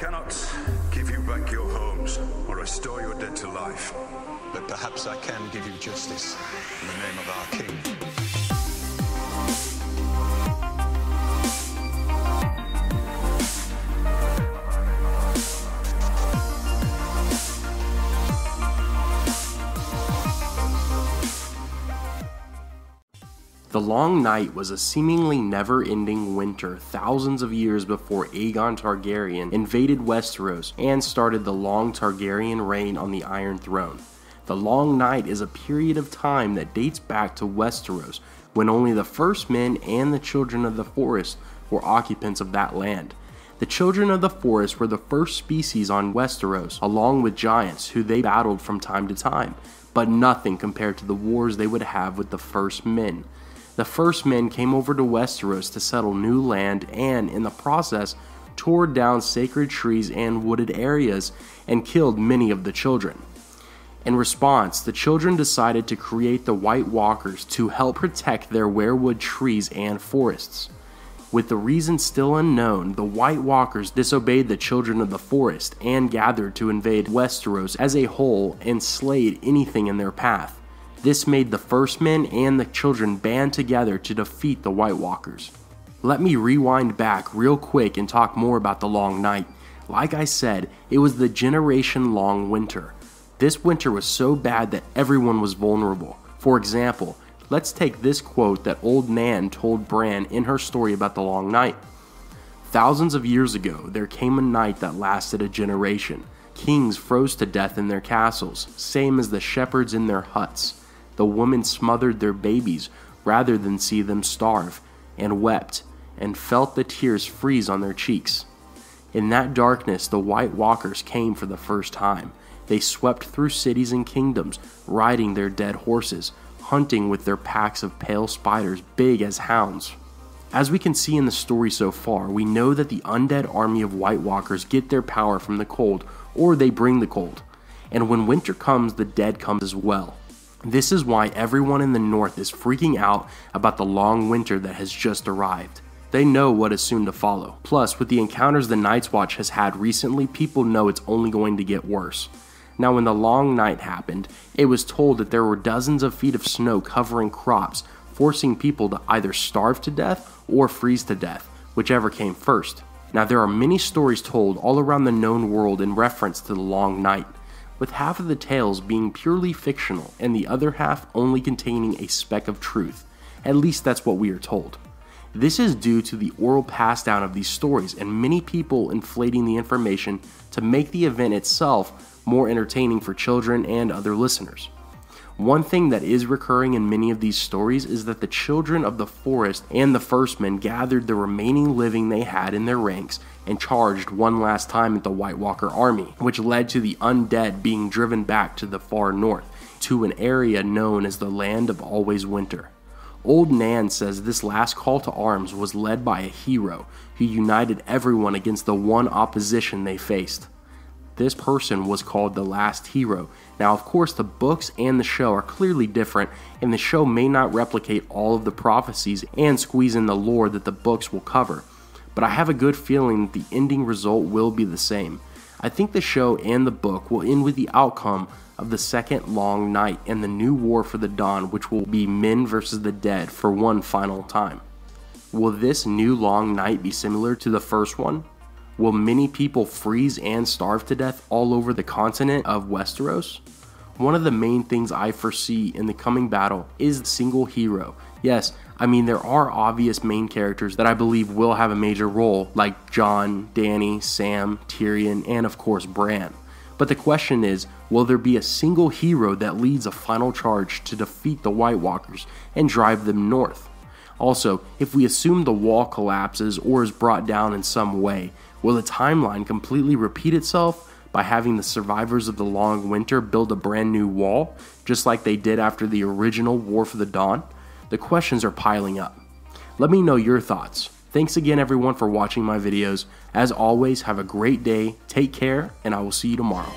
cannot give you back your homes or restore your dead to life, but perhaps I can give you justice in the name of our king. The Long Night was a seemingly never-ending winter thousands of years before Aegon Targaryen invaded Westeros and started the long Targaryen reign on the Iron Throne. The Long Night is a period of time that dates back to Westeros, when only the First Men and the Children of the Forest were occupants of that land. The Children of the Forest were the first species on Westeros, along with giants who they battled from time to time, but nothing compared to the wars they would have with the First Men. The First Men came over to Westeros to settle new land and, in the process, tore down sacred trees and wooded areas and killed many of the children. In response, the children decided to create the White Walkers to help protect their weirwood trees and forests. With the reason still unknown, the White Walkers disobeyed the Children of the Forest and gathered to invade Westeros as a whole and slayed anything in their path. This made the First Men and the Children band together to defeat the White Walkers. Let me rewind back real quick and talk more about the Long Night. Like I said, it was the generation-long winter. This winter was so bad that everyone was vulnerable. For example, let's take this quote that Old Nan told Bran in her story about the Long Night. "Thousands of years ago, there came a night that lasted a generation. Kings froze to death in their castles, same as the shepherds in their huts. The women smothered their babies rather than see them starve, and wept, and felt the tears freeze on their cheeks. In that darkness, the White Walkers came for the first time. They swept through cities and kingdoms, riding their dead horses, hunting with their packs of pale spiders big as hounds." As we can see in the story so far, we know that the undead army of White Walkers get their power from the cold, or they bring the cold. And when winter comes, the dead comes as well. This is why everyone in the north is freaking out about the long winter that has just arrived. They know what is soon to follow. Plus, with the encounters the Night's Watch has had recently, people know it's only going to get worse. Now, when the Long Night happened, it was told that there were dozens of feet of snow covering crops, forcing people to either starve to death or freeze to death, whichever came first. Now, there are many stories told all around the known world in reference to the Long Night, with half of the tales being purely fictional and the other half only containing a speck of truth. At least that's what we are told. This is due to the oral pass down of these stories and many people inflating the information to make the event itself more entertaining for children and other listeners. One thing that is recurring in many of these stories is that the Children of the Forest and the First Men gathered the remaining living they had in their ranks and charged one last time at the White Walker army, which led to the undead being driven back to the far north, to an area known as the Land of Always Winter. Old Nan says this last call to arms was led by a hero who united everyone against the one opposition they faced. This person was called the Last Hero. Now, of course, the books and the show are clearly different, and the show may not replicate all of the prophecies and squeeze in the lore that the books will cover, but I have a good feeling that the ending result will be the same. I think the show and the book will end with the outcome of the second Long Night and the new war for the Dawn, which will be men versus the dead for one final time. Will this new Long Night be similar to the first one? Will many people freeze and starve to death all over the continent of Westeros? One of the main things I foresee in the coming battle is the single hero. Yes, I mean there are obvious main characters that I believe will have a major role, like Jon, Dany, Sam, Tyrion, and of course Bran. But the question is, will there be a single hero that leads a final charge to defeat the White Walkers and drive them north? Also, if we assume the wall collapses or is brought down in some way, will the timeline completely repeat itself by having the survivors of the Long Winter build a brand new wall, just like they did after the original War for the Dawn? The questions are piling up. Let me know your thoughts. Thanks again everyone for watching my videos. As always, have a great day, take care, and I will see you tomorrow.